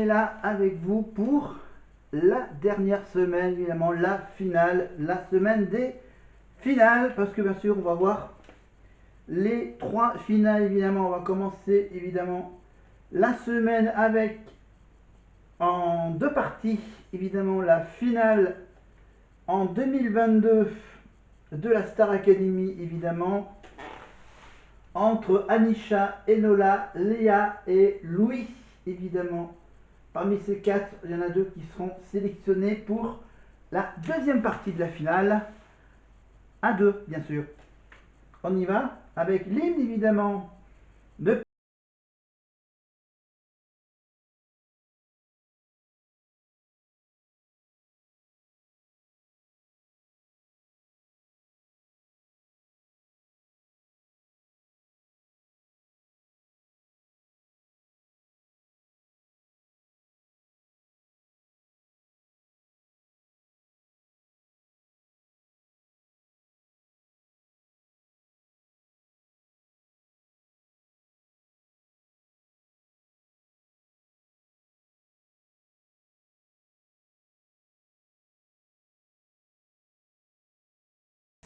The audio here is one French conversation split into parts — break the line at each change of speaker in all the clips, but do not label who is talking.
est là avec vous pour la dernière semaine, évidemment, la finale, la semaine des finales, parce que bien sûr, on va voir les 3 finales, évidemment. On va commencer, évidemment, la semaine avec, en 2 parties, évidemment, la finale en 2022 de la Star Academy, évidemment, entre Anisha, Enola, Léa et Louis, évidemment. Parmi ces 4, il y en a 2 qui seront sélectionnés pour la deuxième partie de la finale. À 2, bien sûr. On y va avec l'hymne, évidemment, de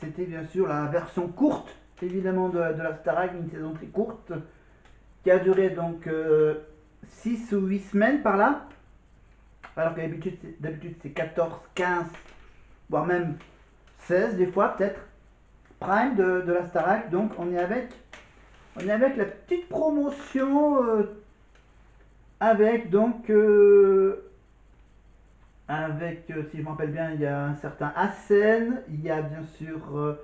C'était bien sûr la version courte, évidemment, de la Starac, une saison très courte, qui a duré donc 6 ou 8 semaines par là, alors que d'habitude c'est 14, 15, voire même 16 des fois peut-être, prime de la Starac. Donc on est avec la petite promotion avec donc si je me rappelle bien, il y a un certain Hassen, il y a bien sûr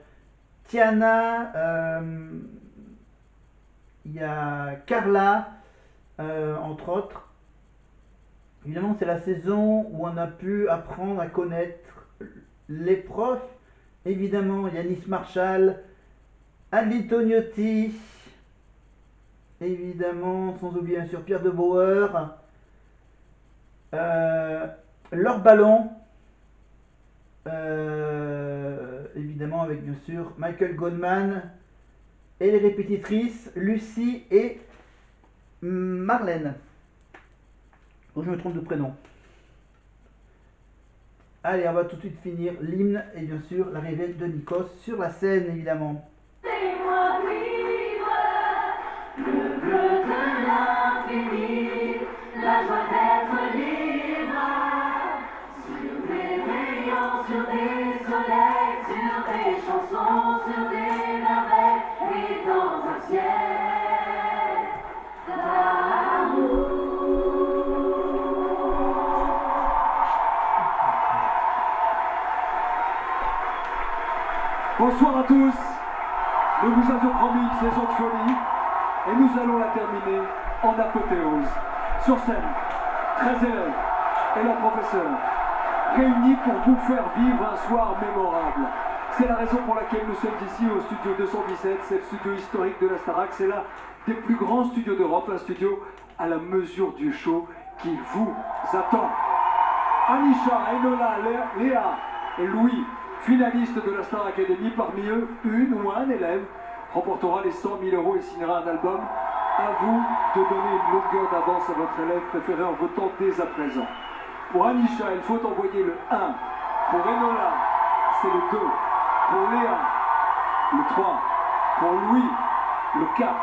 Tiana, il y a Carla, entre autres. Évidemment, c'est la saison où on a pu apprendre à connaître les profs. Évidemment, Yanis Marshall, Adeline Tognotti, évidemment, sans oublier bien sûr Pierre de Bauer, Laure Ballon, évidemment avec bien sûr Michael Goldman, et les répétitrices Lucie et Marlène. Oh, je me trompe de prénom. Allez, on va tout de suite finir l'hymne et bien sûr l'arrivée de Nikos sur la scène, évidemment.
Fais-moi vivre le bleu de l'infini, la joie d'être libre, sur des rayons, sur des soleils, sur des chansons, sur des merveilles, et dans un ciel d'amour.
Bonsoir à tous. Nous vous avions promis une saison de folie et nous allons la terminer en apothéose. Sur scène, 13 élèves et leurs professeurs réunis pour vous faire vivre un soir mémorable. C'est la raison pour laquelle nous sommes ici au studio 217, c'est le studio historique de la Starac, c'est l'un des plus grands studios d'Europe, un studio à la mesure du show qui vous attend. Anisha, Enola, Léa et Louis, finalistes de la Star Academy, parmi eux, une ou un élève remportera les 100 000 € et signera un album. À vous de donner une longueur d'avance à votre élève préféré en votant dès à présent. Pour Anisha, il faut envoyer le 1. Pour Enola, c'est le 2. Pour Léa, le 3. Pour Louis, le 4.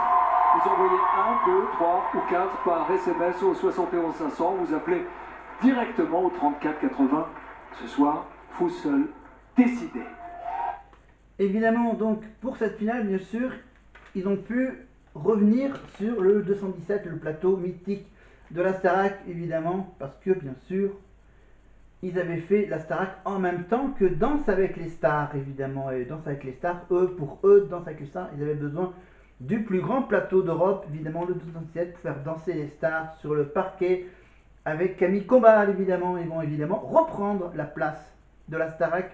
Vous envoyez 1, 2, 3 ou 4 par SMS au 71 500. Vous appelez directement au 34 80. Ce soir, faut seul décider.
Évidemment, donc pour cette finale, bien sûr, ils ont pu revenir sur le 217, le plateau mythique de la Starac, évidemment, parce que bien sûr, ils avaient fait la Starac en même temps que Danse avec les stars, évidemment. Et Danse avec les stars, pour eux, Danse avec les stars, ils avaient besoin du plus grand plateau d'Europe, évidemment, le 217, pour faire danser les stars sur le parquet avec Camille Combal, évidemment. Ils vont évidemment reprendre la place de la Starac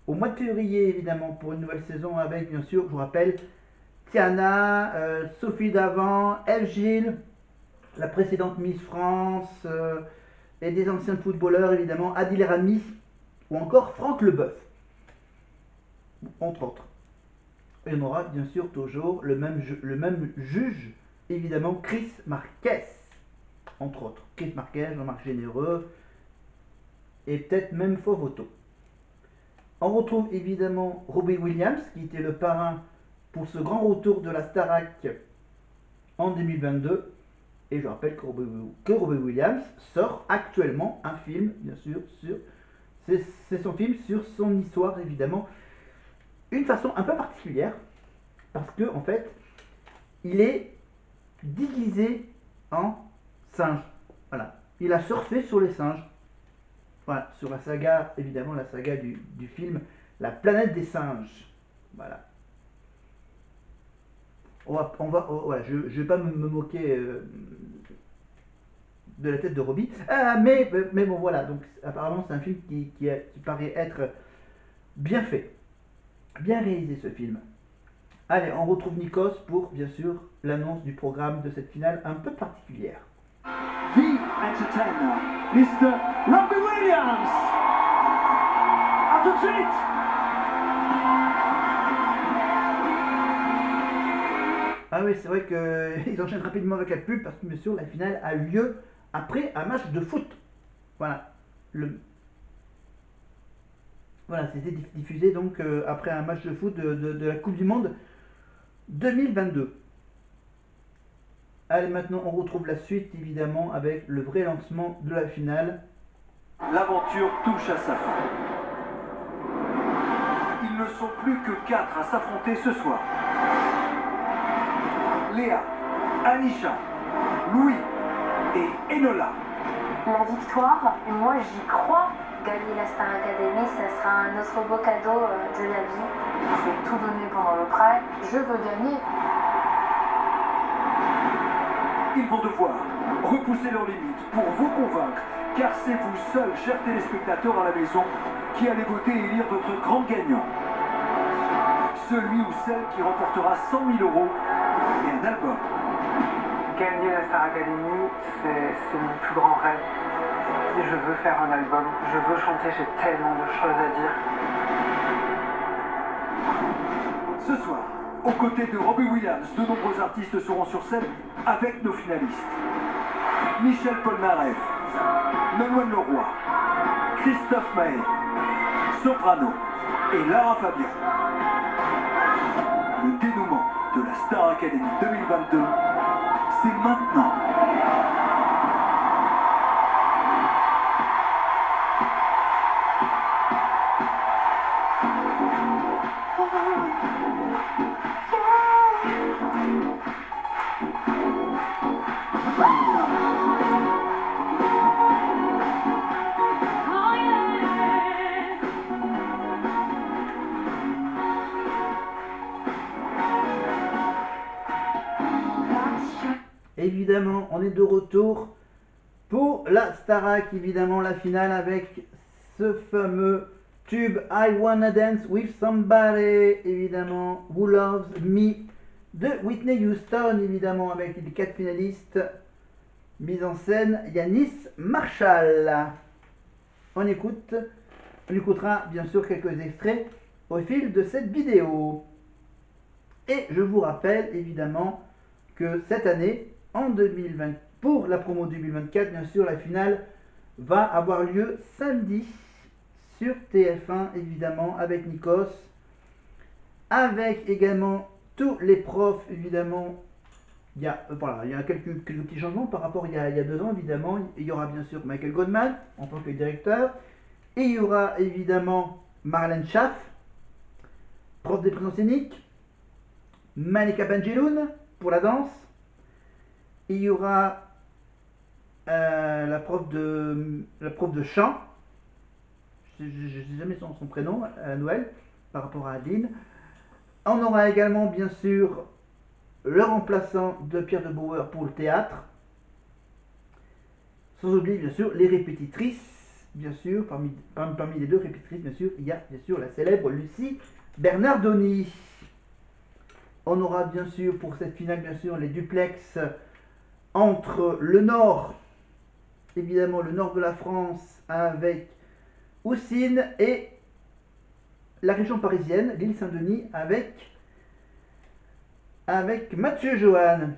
au mois de février, évidemment, pour une nouvelle saison avec, bien sûr, je vous rappelle, Tiana, Sophie Davant, Eve Gilles, la précédente Miss France, et des anciens footballeurs, évidemment, Adil Rami, ou encore Franck Leboeuf, entre autres. Et on aura, bien sûr, toujours le même juge, évidemment, Chris Marquez. entre autres. Kate Marquez, Jean-Marc Généreux et peut-être même Fauve Auto. On retrouve évidemment Robbie Williams qui était le parrain pour ce grand retour de la Starac en 2022. Et je rappelle que Robbie Williams sort actuellement un film, bien sûr, c'est son film sur son histoire évidemment. Une façon un peu particulière parce que en fait il est déguisé en singe. Voilà. Il a surfé sur les singes. Voilà, sur la saga, évidemment, la saga du film La planète des singes. Voilà. Voilà, je ne vais pas me moquer de la tête de Robbie. Mais bon, voilà. Donc, apparemment, c'est un film qui paraît être bien fait. Bien réalisé, ce film. Allez, on retrouve Nikos pour, bien sûr, l'annonce du programme de cette finale un peu particulière.
The Entertainer, Mr. Robbie Williams. À tout de suite.
Ah oui, c'est vrai qu'ils enchaînent rapidement avec la pub parce que bien sûr la finale a eu lieu après un match de foot. Voilà. Voilà, c'était diffusé donc après un match de foot de la Coupe du Monde 2022. Allez, maintenant on retrouve la suite évidemment avec le vrai lancement de la finale.
L'aventure touche à sa fin. Ils ne sont plus que 4 à s'affronter ce soir. Léa, Anisha, Louis et Enola.
La victoire, moi j'y crois. Gagner la Star Academy, ça sera un autre beau cadeau de la vie. Je vais tout donner pendant le prêt. Je veux gagner.
Ils vont devoir repousser leurs limites pour vous convaincre, car c'est vous seuls, chers téléspectateurs à la maison, qui allez voter et élire votre grand gagnant. Celui ou celle qui remportera 100 000 € et un album.
Gagner la Star Academy, c'est mon plus grand rêve. Je veux faire un album, je veux chanter, j'ai tellement de choses à dire.
Ce soir, aux côtés de Robbie Williams, de nombreux artistes seront sur scène avec nos finalistes. Michel Polnareff, Nolwenn Leroy, Christophe Maé, Soprano et Lara Fabian. Le dénouement de la Star Academy 2022, c'est maintenant.
Évidemment, on est de retour pour la Starac, évidemment la finale avec ce fameux tube I Wanna Dance With Somebody, évidemment, Who Loves Me de Whitney Houston, évidemment, avec les 4 finalistes. Mise en scène, Yanis Marshall. On écoutera bien sûr quelques extraits au fil de cette vidéo. Et je vous rappelle évidemment que cette année, en 2020, pour la promo 2024, bien sûr, la finale va avoir lieu samedi sur TF1, évidemment, avec Nikos, avec également tous les profs, évidemment. Il y a quelques petits changements par rapport à il y a 2 ans, évidemment. Il y aura bien sûr Michael Goldman en tant que directeur. Et il y aura évidemment Marlène Schaff, prof des présence scéniques. Malika Benjeloun pour la danse. Il y aura la prof de chant. Je ne sais jamais son prénom à Noël par rapport à Adeline. On aura également bien sûr le remplaçant de Pierre de Bauer pour le théâtre. Sans oublier bien sûr les répétitrices. Bien sûr, parmi les 2 répétitrices, bien sûr, il y a bien sûr la célèbre Lucie Bernardoni. On aura bien sûr pour cette finale, bien sûr, les duplex entre le nord, évidemment le nord de la France avec Houssine et la région parisienne, l'île Saint-Denis avec Mathieu Joanne.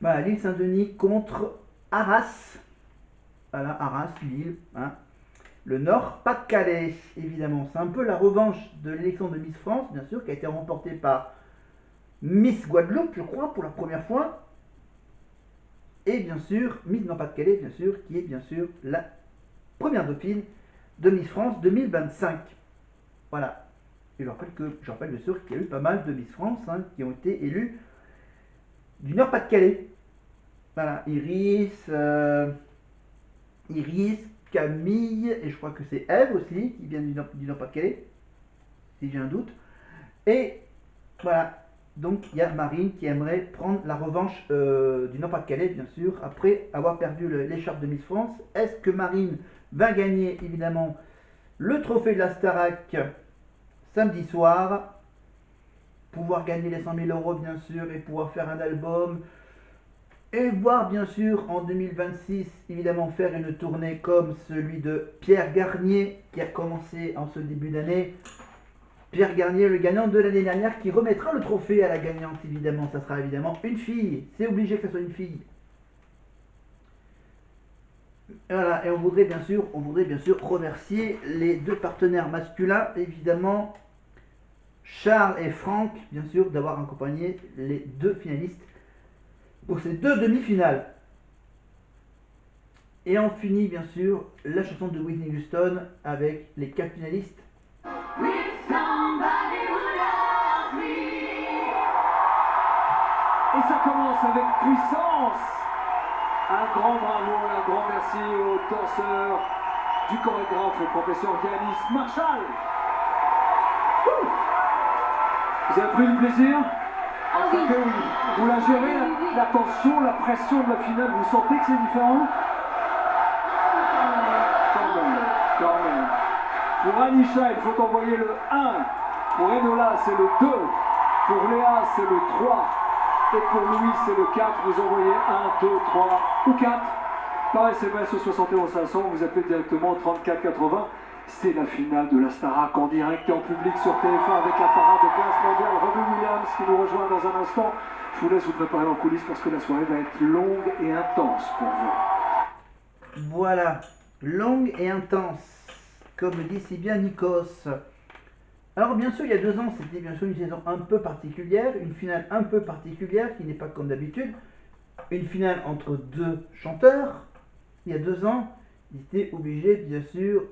Voilà, l'île Saint-Denis contre Arras. Voilà, Arras, Lille. Hein. Le Nord, Pas-de-Calais, évidemment. C'est un peu la revanche de l'élection de Miss France, bien sûr, qui a été remportée par Miss Guadeloupe, je crois, pour la première fois. Et bien sûr, Miss Nord-Pas-de-Calais, bien sûr, qui est bien sûr la première dauphine de Miss France 2025. Voilà. Et je rappelle bien sûr qu'il y a eu pas mal de Miss France hein, qui ont été élues du Nord-Pas-de-Calais. Voilà, Iris, Camille, et je crois que c'est Ève aussi, qui vient du Nord-Pas-de-Calais, si j'ai un doute. Et voilà, donc il y a Marine qui aimerait prendre la revanche du Nord-Pas-de-Calais, bien sûr, après avoir perdu l'écharpe de Miss France. Est-ce que Marine va gagner, évidemment, le trophée de la Starac samedi soir, pouvoir gagner les 100 000 euros, bien sûr, et pouvoir faire un album, et voir, bien sûr, en 2026, évidemment, faire une tournée comme celui de Pierre Garnier, qui a commencé en ce début d'année. Pierre Garnier, le gagnant de l'année dernière, qui remettra le trophée à la gagnante, évidemment. Ça sera évidemment une fille. C'est obligé que ce soit une fille. Voilà, et on voudrait bien sûr remercier les deux partenaires masculins, évidemment, Charles et Franck, bien sûr, d'avoir accompagné les deux finalistes pour ces deux demi-finales. Et on finit, bien sûr, la chanson de Whitney Houston avec les 4 finalistes.
Et ça commence avec puissance. Un grand bravo et un grand merci aux danseurs, du chorégraphe, au professeur Yanis Marshall. Vous avez pris du plaisir?
Ah oui.
Que oui. Vous la gérez, la tension, la pression de la finale, vous sentez que c'est différent? Quand même. Pour Anisha, il faut envoyer le 1. Pour Enola, c'est le 2. Pour Léa, c'est le 3. Et pour Louis, c'est le 4. Vous envoyez 1, 2, 3 ou 4 par SMS au 71 500. Vous appelez directement au 34 80. C'est la finale de la Starac en direct et en public sur TF1 avec la parade de classe mondiale. Robin Williams qui nous rejoint dans un instant. Je vous laisse vous préparer en coulisses parce que la soirée va être longue et intense pour vous.
Voilà, longue et intense, comme le dit si bien Nikos. Alors bien sûr, il y a 2 ans, c'était bien sûr une saison un peu particulière, une finale un peu particulière qui n'est pas comme d'habitude. Une finale entre 2 chanteurs. Il y a 2 ans, ils étaient obligés bien sûr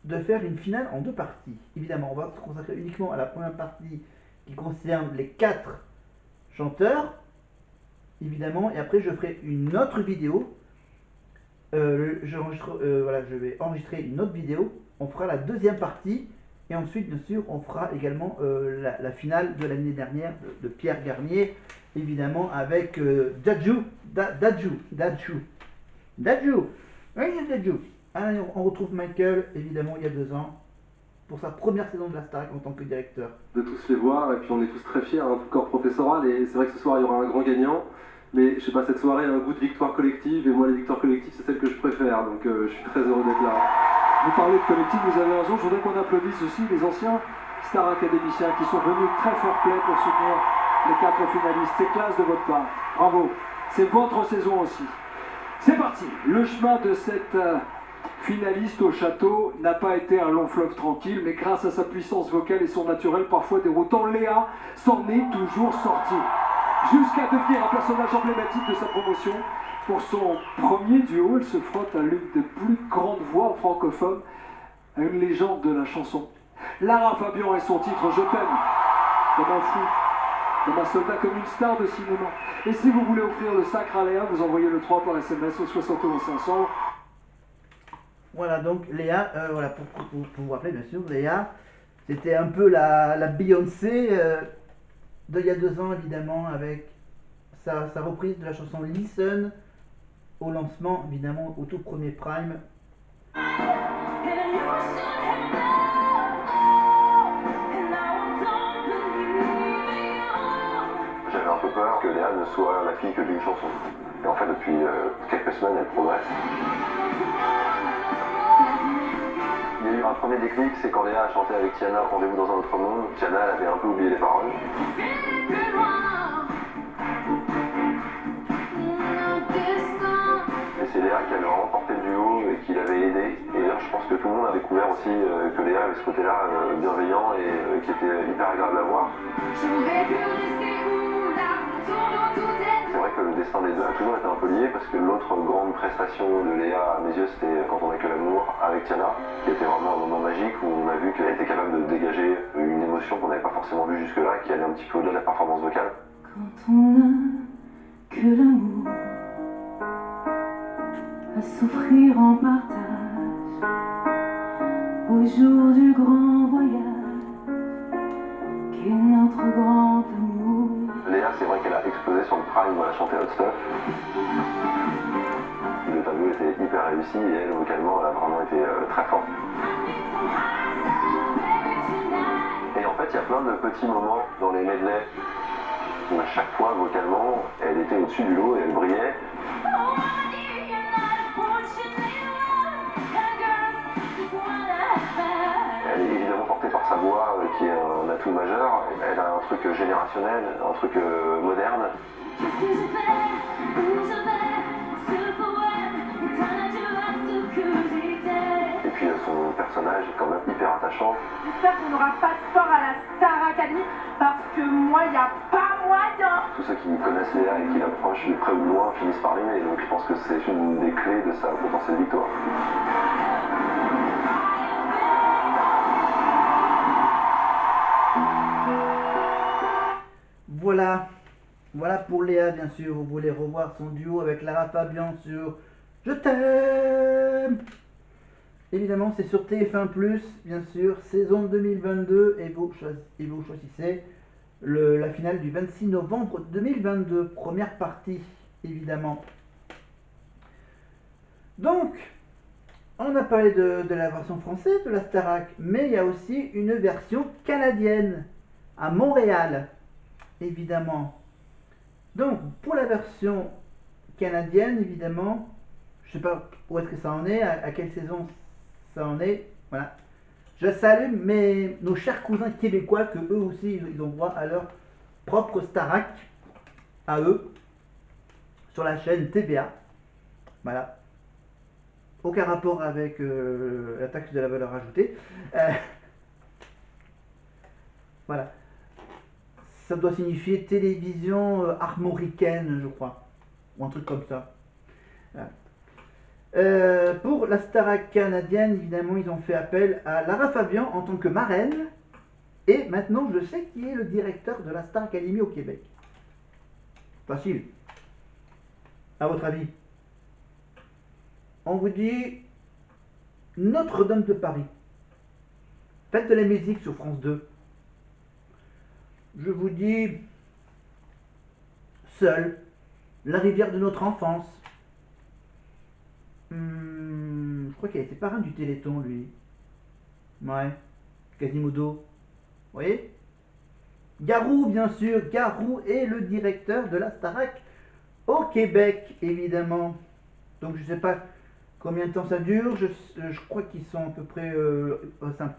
de faire une finale en 2 parties. Évidemment, on va se consacrer uniquement à la première partie qui concerne les 4 chanteurs, évidemment, et après je ferai une autre vidéo. Je vais enregistrer une autre vidéo. On fera la deuxième partie et ensuite, bien sûr, on fera également la finale de l'année dernière de Pierre Garnier, évidemment avec Dadju. Oui, Dadju. Allez, on retrouve Michael, évidemment, il y a 2 ans, pour sa première saison de la Starac en tant que directeur.
De tous les voir, et puis on est tous très fiers, hein, tout corps professoral, et c'est vrai que ce soir il y aura un grand gagnant, mais je sais pas, cette soirée a un goût de victoire collective, et moi les victoires collectives c'est celle que je préfère, donc je suis très heureux d'être là.
Vous parlez de collectif, vous avez raison, je voudrais qu'on applaudisse aussi les anciens Star Académiciens qui sont venus très fair play pour soutenir les 4 finalistes. C'est classe de votre part, bravo, c'est votre saison aussi. C'est parti, le chemin de cette finaliste au château n'a pas été un long fleuve tranquille, mais grâce à sa puissance vocale et son naturel parfois déroutant, Léa s'en est toujours sortie, jusqu'à devenir un personnage emblématique de sa promotion. Pour son premier duo, elle se frotte à l'une des plus grandes voix francophones, à une légende de la chanson. Lara Fabian et son titre « Je t'aime », comme un fou, comme un soldat, comme une star de cinéma. Et si vous voulez offrir le sacre à Léa, vous envoyez le 3 par SMS au 71 500.
Voilà, donc Léa, voilà, pour vous rappeler, bien sûr, Léa, c'était un peu la Beyoncé d'il y a 2 ans, évidemment, avec sa reprise de la chanson Listen au lancement, évidemment, au tout premier Prime.
J'avais un peu peur que Léa ne soit la fille que d'une chanson. Et en fait, depuis quelques semaines, elle progresse. Il y a eu un premier déclic, c'est quand Léa a chanté avec Tiana Rendez-vous dans un autre monde. Tiana, elle avait un peu oublié les paroles. et qui l'avait aidé. Et d'ailleurs, je pense que tout le monde a découvert aussi que Léa avait ce côté-là bienveillant et qui était hyper agréable à voir. C'est vrai que le destin des deux a toujours été un peu lié parce que l'autre grande prestation de Léa, à mes yeux, c'était Quand on n'a que l'amour avec Tiana, qui était vraiment un moment magique où on a vu qu'elle était capable de dégager une émotion qu'on n'avait pas forcément vue jusque-là, qui allait un petit peu au-delà de la performance vocale.
Quand on n'a que l'amour à s'offrir en partage au jour du grand voyage qui est notre grand amour.
Léa, c'est vrai qu'elle a explosé sur le prime où elle a chanté Hot Stuff. Le tableau était hyper réussi et elle, vocalement, elle a vraiment été très forte. Et en fait, il y a plein de petits moments dans les medleys où à chaque fois, vocalement, elle était au-dessus du lot et elle brillait. Elle est évidemment portée par sa voix, qui est un atout majeur. Elle a un truc générationnel, un truc moderne. Et puis son personnage est quand même hyper attachant.
J'espère qu'on n'aura pas de sport à la Star Academy parce que moi, il n'y a pas moyen.
Tous ceux qui connaissent Léa et qui l'approchent de près ou de loin finissent par l'aimer. Donc je pense que c'est une des clés de sa potentielle victoire.
Voilà, voilà pour Léa, bien sûr. Vous voulez revoir son duo avec Lara Fabian sur Je t'aime. Évidemment, c'est sur TF1+, bien sûr, saison 2022, et vous choisissez la finale du 26 novembre 2022, première partie, évidemment. Donc, on a parlé de la version française de la Starac, mais il y a aussi une version canadienne, à Montréal, évidemment. Donc, pour la version canadienne, évidemment, je sais pas où est-ce que ça en est, à quelle saison ça en est, voilà. Je salue nos chers cousins québécois, que eux aussi, ils ont droit à leur propre Starac, à eux, sur la chaîne TVA, voilà. Aucun rapport avec la taxe de la valeur ajoutée. Voilà. Ça doit signifier télévision armoricaine, je crois. Ou un truc comme ça. Voilà. Pour la Starac canadienne, évidemment, ils ont fait appel à Lara Fabian en tant que marraine. Et maintenant, je sais qui est le directeur de la Star Academy au Québec. Facile. À votre avis? On vous dit Notre-Dame de Paris. Fête de la musique sur France 2. Je vous dis Seul. La rivière de notre enfance. Je crois qu'il a été parrain du Téléthon, lui. Ouais. Quasimodo. Vous voyez? Garou, bien sûr. Garou est le directeur de la Starac au Québec, évidemment. Donc je sais pas combien de temps ça dure. Je crois qu'ils sont à peu près...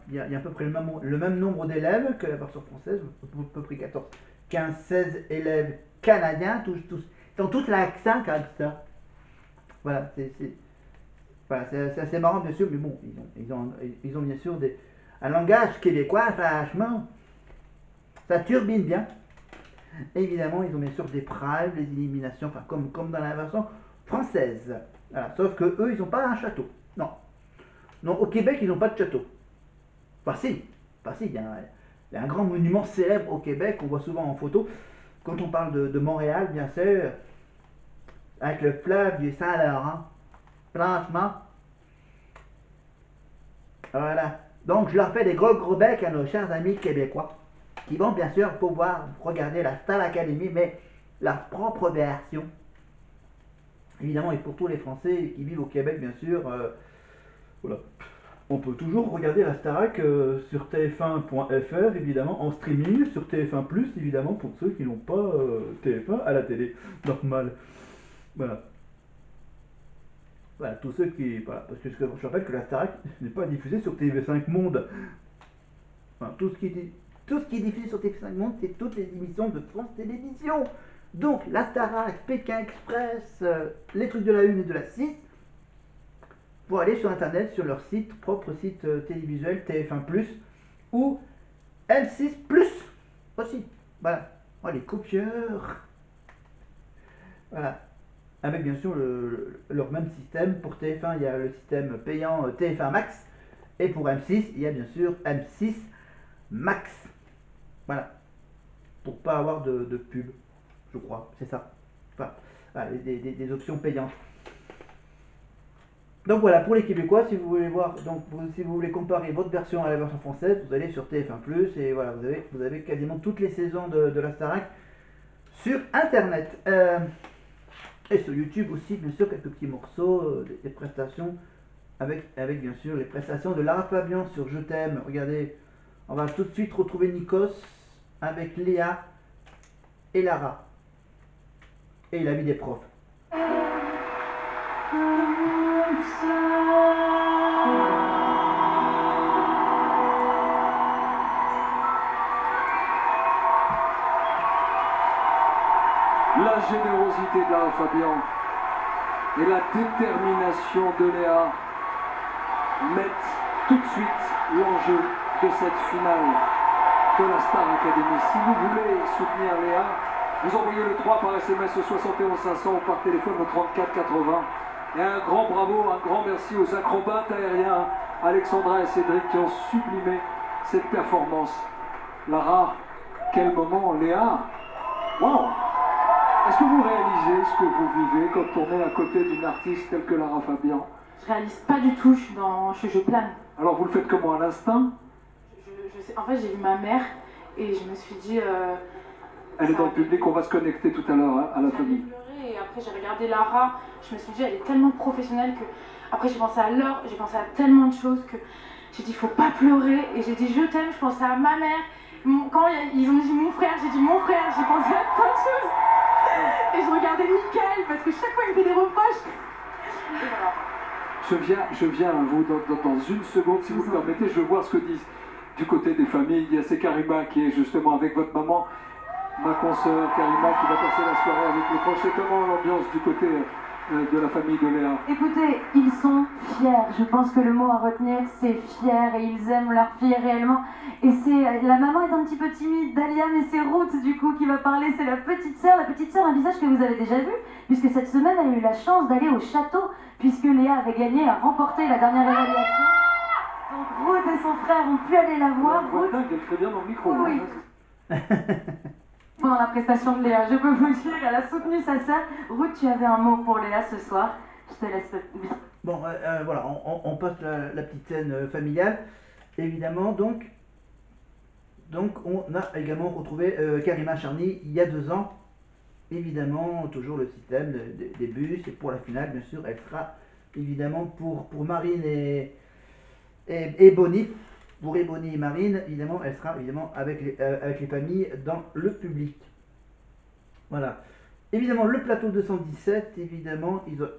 il y a à peu près le même nombre d'élèves que la version française. À peu près 14, 15, 16 élèves canadiens. Ils ont tous l'accent comme ça. Voilà, voilà, c'est assez marrant, bien sûr, mais bon, ils ont bien sûr un langage québécois, franchement, ça turbine bien. Évidemment, ils ont bien sûr des primes, des éliminations, enfin, comme dans la version française. Voilà, sauf que eux, ils n'ont pas un château. Non. Non, au Québec, ils n'ont pas de château. Enfin, si, il y a un grand monument célèbre au Québec, qu'on voit souvent en photo, quand on parle de Montréal, bien sûr, avec le fleuve du Saint-Laurent. Franchement. Voilà. Donc, je leur fais des gros becs à nos chers amis québécois, qui vont bien sûr pouvoir regarder la Star Academy, mais leur propre version. Évidemment, et pour tous les Français qui vivent au Québec, bien sûr, voilà. On peut toujours regarder la Starac sur tf1.fr, évidemment, en streaming, sur TF1+, évidemment, pour ceux qui n'ont pas TF1 à la télé, normal. Voilà. Voilà, tous ceux qui... Voilà, parce que je rappelle que la Starac n'est pas diffusée sur TV5 Monde. Enfin, tout ce qui est diffusé sur TV5 Monde, c'est toutes les émissions de France Télévisions. Donc, la Starac, Pékin Express, les trucs de la 1 et de la 6, pour aller sur internet, sur leur site, propre site télévisuel TF1+, ou M6+ aussi. Voilà. Oh, les copieurs. Voilà. Avec bien sûr leur même système. Pour TF1, il y a le système payant TF1 Max. Et pour M6, il y a bien sûr M6 Max. Voilà. Pour pas avoir de pub, je crois. C'est ça. Enfin, voilà, des options payantes. Donc voilà, pour les Québécois, si vous voulez voir, donc si vous voulez comparer votre version à la version française, vous allez sur TF1+, et voilà, vous avez quasiment toutes les saisons de la Starac sur internet. Et sur YouTube aussi, bien sûr, quelques petits morceaux, des prestations, avec bien sûr les prestations de Lara Fabian sur Je t'aime. Regardez, on va tout de suite retrouver Nikos avec Léa et Lara. Et la vie des profs.
La générosité de Lara Fabian et la détermination de Léa mettent tout de suite l'enjeu de cette finale de la Star Academy. Si vous voulez soutenir Léa, vous envoyez le 3 par SMS au 71 500 ou par téléphone au 34 80. Et un grand bravo, un grand merci aux acrobates aériens Alexandra et Cédric qui ont sublimé cette performance. Lara, quel moment, Léa. Wow. Est-ce que vous réalisez ce que vous vivez quand on est à côté d'une artiste telle que Lara Fabian?
Je réalise pas du tout, je plane.
Alors vous le faites comment, à l'instinct?
Je sais, en fait j'ai vu ma mère et je me suis dit...
Elle est dans le public, on va se connecter tout à l'heure à la famille.
J'ai pleuré et après j'ai regardé Lara, je me suis dit elle est tellement professionnelle que... Après j'ai pensé à l'heure, j'ai pensé à tellement de choses que j'ai dit faut pas pleurer et j'ai dit je t'aime, je pensais à ma mère. Quand ils ont dit mon frère, j'ai dit mon frère, j'ai pensé à plein de choses. Et je regardais Mickaël parce que chaque fois il me fait des reproches. Et voilà.
Je viens à vous dans une seconde, si vous le permettez. Je veux voir ce que disent du côté des familles. Il y a c'est Karima qui est justement avec votre maman, ma consoeur Karima, qui va passer la soirée avec les proches. C'est comment l'ambiance du côté de la famille de Léa?
Écoutez, ils sont fiers. Je pense que le mot à retenir, c'est fier. Et ils aiment leur fille réellement. Et c'est la maman est un petit peu timide, Dalia, mais c'est Ruth du coup qui va parler. C'est la petite sœur. La petite sœur, un visage que vous avez déjà vu, puisque cette semaine, elle a eu la chance d'aller au château, puisque Léa avait gagné, a remporté la dernière évaluation. Donc Ruth et son frère ont pu aller la voir.
Ruth, elle très bien dans le micro.
Oui. Pendant la prestation de Léa, je peux vous le dire, elle a soutenu sa sœur. Ruth, tu avais un mot pour Léa ce soir. Je te laisse.
Bon, voilà, on passe la petite scène familiale, évidemment. Donc on a également retrouvé Karima Charny il y a 2 ans. Évidemment, toujours le système des bus. Et pour la finale, bien sûr, elle sera évidemment pour Marine et Bonnie. Pour Bonnie et Marine, évidemment, elle sera évidemment avec les familles dans le public. Voilà. Évidemment, le plateau 217, évidemment, ils ont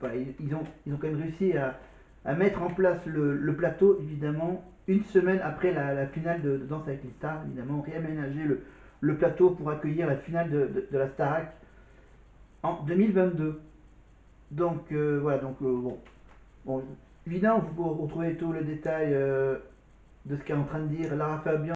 quand même réussi à mettre en place le plateau, évidemment, une semaine après la finale de Danse avec les stars, évidemment, réaménager le plateau pour accueillir la finale de la Starac en 2022. Donc, voilà, donc, bon, évidemment, vous pouvez retrouver tout le détail de ce qu'est en train de dire Lara Fabian.